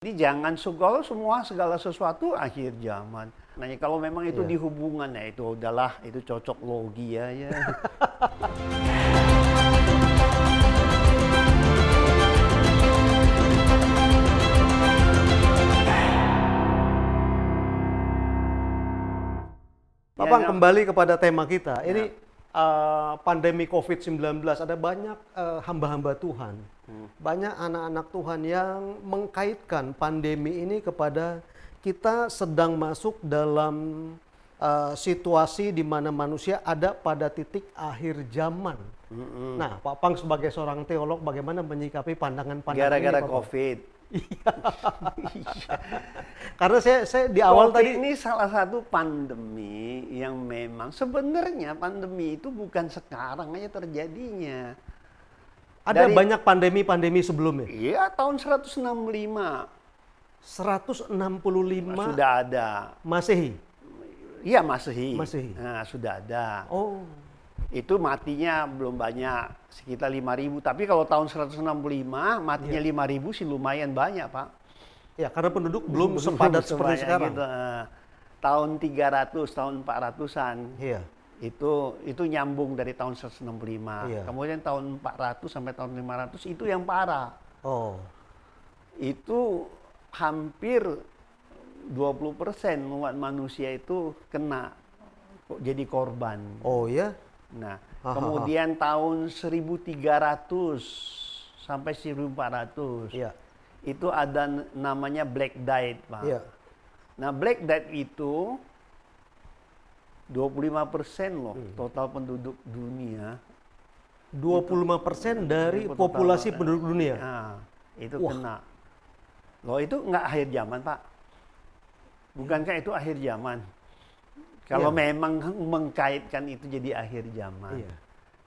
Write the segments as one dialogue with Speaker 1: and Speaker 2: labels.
Speaker 1: Jadi jangan kalau semua segala sesuatu akhir zaman. Nah, kalau memang itu di hubungan ya itu udahlah, itu cocok logi ya.
Speaker 2: Bapak kembali kepada tema kita. Ini pandemi COVID-19, ada banyak hamba-hamba Tuhan. Banyak anak-anak Tuhan yang mengkaitkan pandemi ini kepada kita sedang masuk dalam situasi di mana manusia ada pada titik akhir zaman. Nah, Pak Pang sebagai seorang teolog, bagaimana menyikapi pandangan-pandangan
Speaker 1: Gara-gara
Speaker 2: ini,
Speaker 1: COVID.
Speaker 2: Karena saya di awal
Speaker 1: COVID
Speaker 2: tadi
Speaker 1: ini salah satu pandemi yang memang sebenarnya pandemi itu bukan sekarang aja terjadinya.
Speaker 2: ada banyak pandemi-pandemi sebelumnya.
Speaker 1: Iya, tahun 165
Speaker 2: 165
Speaker 1: sudah ada.
Speaker 2: Masehi.
Speaker 1: Iya, Masehi.
Speaker 2: Masehi.
Speaker 1: Nah, sudah ada.
Speaker 2: Oh,
Speaker 1: Itu matinya belum banyak, sekitar 5.000. Tapi kalau tahun 165 matinya 5.000 sih lumayan banyak, Pak.
Speaker 2: ya karena penduduk belum sepadat seperti
Speaker 1: sebanyak
Speaker 2: sekarang.
Speaker 1: gitu. Tahun 300, tahun 400-an.
Speaker 2: Iya.
Speaker 1: Itu nyambung dari tahun 165.
Speaker 2: Iya.
Speaker 1: Kemudian tahun 400 sampai tahun 500 itu yang parah.
Speaker 2: Oh,
Speaker 1: Itu hampir 20% umat manusia itu kena jadi korban.
Speaker 2: oh ya.
Speaker 1: Nah,
Speaker 2: Hahaha.
Speaker 1: kemudian tahun 1300 sampai 1400
Speaker 2: Iya.
Speaker 1: itu ada namanya Black Death, Pak.
Speaker 2: Iya.
Speaker 1: Nah, Black Death itu 25% loh total penduduk dunia.
Speaker 2: 25% dari
Speaker 1: Total-
Speaker 2: populasi penduduk dunia.
Speaker 1: Nah, itu
Speaker 2: Wah.
Speaker 1: kena. Loh, itu nggak akhir zaman, Pak. Bukankah itu akhir zaman? Kalau memang mengkaitkan itu jadi akhir zaman.
Speaker 2: Iya.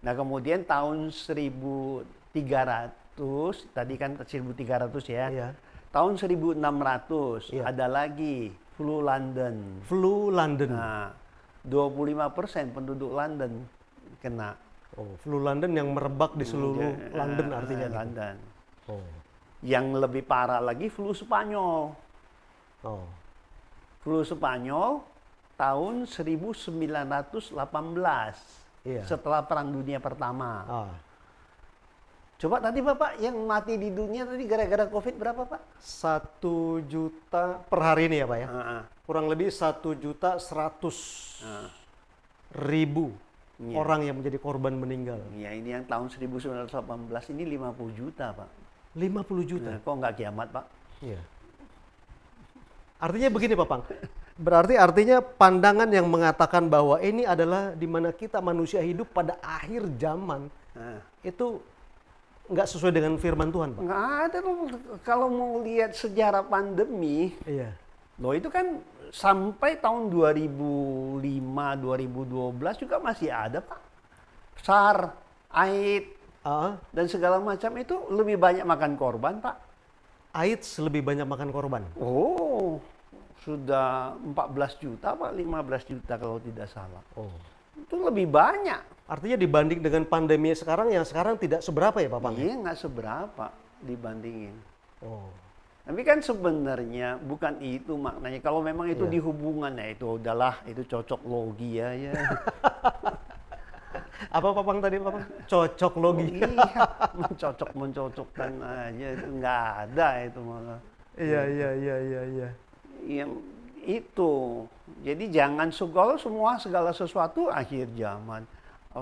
Speaker 1: Nah, kemudian tahun 1300, tadi kan 1300 ya.
Speaker 2: Iya.
Speaker 1: Tahun 1600
Speaker 2: Iya.
Speaker 1: ada lagi flu London.
Speaker 2: Flu London.
Speaker 1: Nah, 25% penduduk London kena.
Speaker 2: Oh, flu London yang merebak di seluruh London artinya. gitu.
Speaker 1: London.
Speaker 2: Oh.
Speaker 1: Yang lebih parah lagi flu Spanyol.
Speaker 2: Oh.
Speaker 1: Flu Spanyol tahun 1918.
Speaker 2: Iya.
Speaker 1: Setelah Perang Dunia Pertama.
Speaker 2: Ah.
Speaker 1: Coba tadi Bapak yang mati di dunia tadi gara-gara COVID berapa, Pak?
Speaker 2: 1 juta per hari ini ya Pak ya?
Speaker 1: Heeh.
Speaker 2: Kurang lebih 1.100.000
Speaker 1: Iya.
Speaker 2: orang yang menjadi korban meninggal.
Speaker 1: Ya, ini yang tahun 1918 ini 50 juta, Pak.
Speaker 2: 50 juta.
Speaker 1: Nah, kok nggak kiamat, Pak?
Speaker 2: Iya. Artinya begini Pak Pang. Berarti artinya pandangan yang mengatakan bahwa ini adalah di mana kita manusia hidup pada akhir zaman.
Speaker 1: Nah,
Speaker 2: Itu nggak sesuai dengan firman Tuhan, Pak.
Speaker 1: nggak ada loh. Kalau mau lihat sejarah pandemi,
Speaker 2: Iya.
Speaker 1: loh itu kan sampai tahun 2005, 2012 juga masih ada, Pak. SARS, AIDS,
Speaker 2: Ah,
Speaker 1: dan segala macam itu lebih banyak makan korban, Pak.
Speaker 2: AIDS lebih banyak makan korban.
Speaker 1: Oh, sudah 14 juta, Pak. 15 juta kalau tidak salah.
Speaker 2: Oh.
Speaker 1: Itu lebih banyak.
Speaker 2: Artinya dibanding dengan pandemi sekarang yang sekarang tidak seberapa ya Pak Pang?
Speaker 1: Iya, nggak seberapa dibandingin.
Speaker 2: Oh.
Speaker 1: Tapi kan sebenarnya bukan itu maknanya. Kalau memang itu di hubungan ya itu udahlah, itu cocok logi ya.
Speaker 2: Apa Pak Pang tadi Pak Pang? Cocok logi.
Speaker 1: Iya, mencocokkan aja itu nggak ada itu malah.
Speaker 2: Iya.
Speaker 1: Yang itu. Jadi jangan kalau semua segala sesuatu akhir zaman.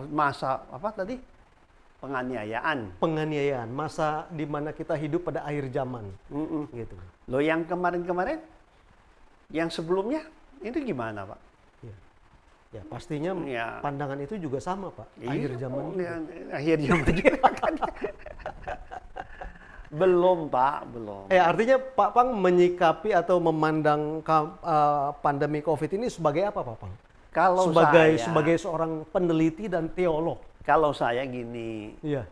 Speaker 1: Masa apa tadi? Penganiayaan.
Speaker 2: Penganiayaan, masa di mana kita hidup pada akhir zaman. Gitu.
Speaker 1: Loh, yang kemarin-kemarin, yang sebelumnya itu gimana, Pak?
Speaker 2: Ya. Ya, pastinya
Speaker 1: Ya.
Speaker 2: pandangan itu juga sama, Pak. Akhir
Speaker 1: Iya,
Speaker 2: zaman.
Speaker 1: akhir zaman juga kan. Belum, Pak, belum.
Speaker 2: Artinya Pak Pang menyikapi atau memandang pandemi COVID ini sebagai apa, Pak Pang?
Speaker 1: Kalau
Speaker 2: Sebagai seorang peneliti dan teolog.
Speaker 1: kalau saya gini,
Speaker 2: Iya.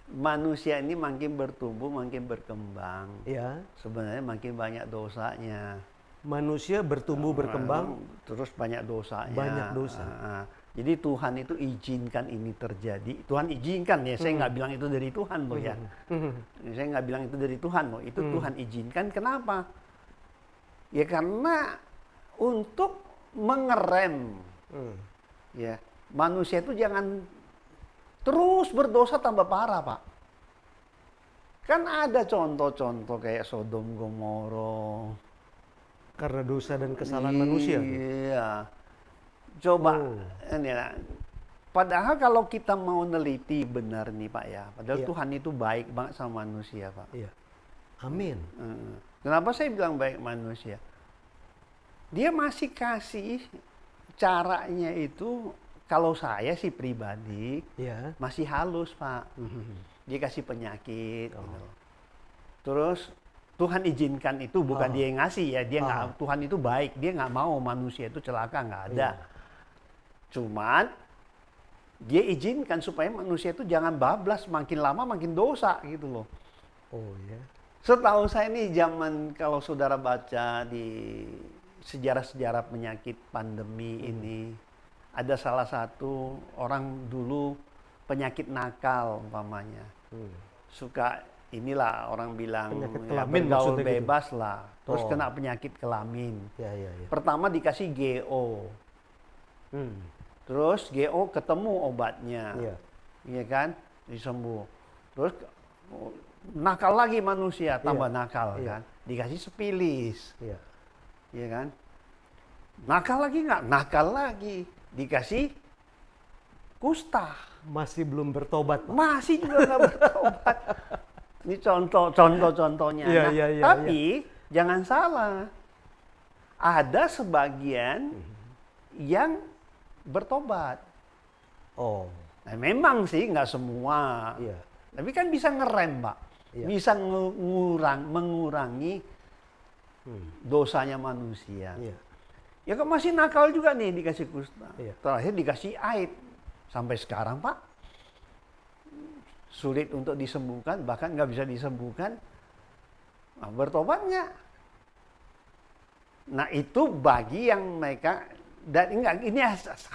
Speaker 1: manusia ini makin bertumbuh, makin berkembang.
Speaker 2: Iya.
Speaker 1: Sebenarnya makin banyak dosanya.
Speaker 2: Manusia bertumbuh berkembang.
Speaker 1: Terus banyak dosanya.
Speaker 2: Banyak dosa.
Speaker 1: Jadi Tuhan itu izinkan ini terjadi. Tuhan izinkan ya, saya nggak bilang itu dari Tuhan loh ya. Saya nggak bilang itu dari Tuhan loh, itu Tuhan izinkan. Kenapa? Ya karena untuk mengerem ya manusia itu jangan terus berdosa tambah parah, Pak. Kan ada contoh-contoh kayak Sodom Gomora.
Speaker 2: Karena dosa dan kesalahan manusia.
Speaker 1: Iya. Coba ini ya. Padahal kalau kita mau neliti benar nih Pak ya, padahal Tuhan itu baik banget sama manusia Pak.
Speaker 2: Iya. Amin.
Speaker 1: Kenapa saya bilang baik manusia? Dia masih kasih caranya itu, kalau saya sih pribadi masih halus Pak. Dia kasih penyakit. Gitu. Terus Tuhan izinkan itu, bukan dia yang ngasih ya. Dia nggak, Tuhan itu baik, dia nggak mau manusia itu celaka, nggak ada. Cuman dia izinkan supaya manusia itu jangan bablas, makin lama makin dosa gitu loh.
Speaker 2: Oh ya.
Speaker 1: Setahu saya nih zaman kalau saudara baca di sejarah-sejarah penyakit pandemi ini, ada salah satu orang dulu penyakit nakal umpamanya. Suka inilah orang bilang
Speaker 2: penyakit
Speaker 1: ya,
Speaker 2: kelamin
Speaker 1: bergaul
Speaker 2: maksudnya
Speaker 1: bebas
Speaker 2: gitu.
Speaker 1: lah. Terus kena penyakit kelamin.
Speaker 2: Ya.
Speaker 1: Pertama dikasih GO. Terus GO ketemu obatnya. Iya kan? Disembuh. Terus nakal lagi manusia, tambah nakal kan. Dikasih sepilis. Iya kan? Nakal lagi nggak? Nakal lagi. Dikasih kusta.
Speaker 2: Masih belum bertobat, Pak.
Speaker 1: Masih juga nggak bertobat. Ini contoh-contohnya. Tapi jangan salah. Ada sebagian yang bertobat.
Speaker 2: Oh.
Speaker 1: Nah, memang sih nggak semua. Tapi kan bisa ngerem, Pak. Bisa mengurangi dosanya manusia. Ya kok masih nakal juga nih dikasih kusta. Terakhir dikasih aid. Sampai sekarang Pak, sulit untuk disembuhkan, bahkan nggak bisa disembuhkan. Nah, bertobat nggak? Nah itu bagi yang mereka, dan ini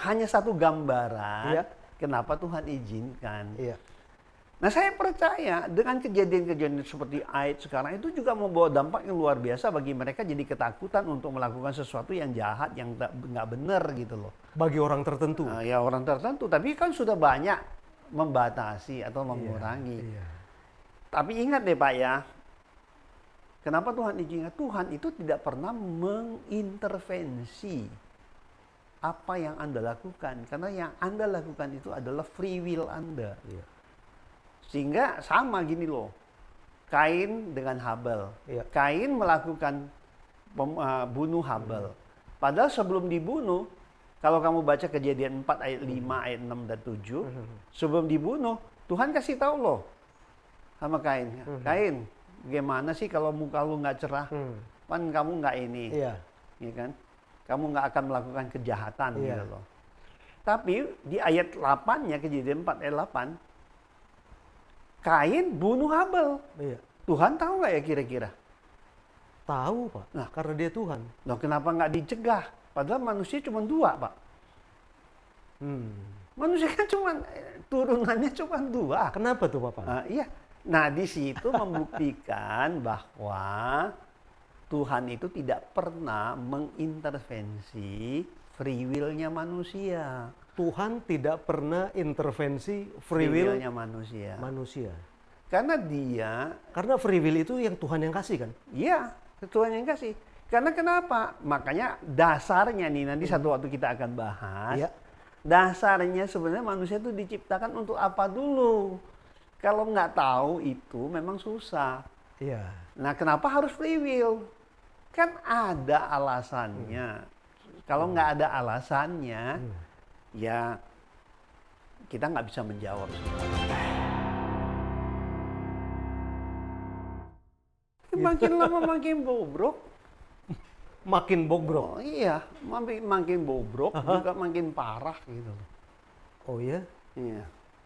Speaker 1: hanya satu gambaran kenapa Tuhan izinkan. Nah saya percaya dengan kejadian-kejadian seperti AIDS sekarang itu juga membawa dampak yang luar biasa bagi mereka, jadi ketakutan untuk melakukan sesuatu yang jahat, yang nggak benar gitu loh.
Speaker 2: Bagi orang tertentu?
Speaker 1: Ya orang tertentu, tapi kan sudah banyak membatasi atau mengurangi. Tapi ingat deh Pak ya, kenapa Tuhan izinkan? Tuhan itu tidak pernah mengintervensi apa yang Anda lakukan. Karena yang Anda lakukan itu adalah free will Anda. Sehingga sama gini loh, Kain dengan Habel. Kain melakukan bunuh Habel. Padahal sebelum dibunuh, kalau kamu baca Kejadian 4 ayat 5, ayat 6 dan 7, sebelum dibunuh, Tuhan kasih tahu loh sama Kain. Kain, gimana sih kalau muka lu nggak cerah? Kan kamu nggak ini, ya kan? Kamu nggak akan melakukan kejahatan gitu loh. Tapi di ayat 8-nya, Kejadian 4 ayat 8, Kain bunuh Habel. Tuhan tahu nggak ya kira-kira?
Speaker 2: Tahu Pak, nah, karena dia Tuhan.
Speaker 1: Nah kenapa nggak dicegah? Padahal manusia cuma 2 Pak. Manusia kan cuma, turunannya cuma 2.
Speaker 2: Kenapa tuh Bapak?
Speaker 1: Nah di situ membuktikan bahwa Tuhan itu tidak pernah mengintervensi free will-nya manusia.
Speaker 2: Tuhan tidak pernah intervensi free will-nya
Speaker 1: manusia. Karena
Speaker 2: free will itu yang Tuhan yang kasih kan?
Speaker 1: Iya, Tuhan yang kasih. Karena kenapa? Makanya dasarnya nih, nanti satu waktu kita akan bahas. Dasarnya sebenarnya manusia itu diciptakan untuk apa dulu? Kalau nggak tahu itu memang susah. Nah kenapa harus free will? Kan ada alasannya. Kalau nggak ada alasannya, ya kita nggak bisa menjawab. Makin lama makin bobrok.
Speaker 2: Makin bobrok?
Speaker 1: Oh iya, makin bobrok juga makin parah gitu.
Speaker 2: Oh iya?
Speaker 1: Iya.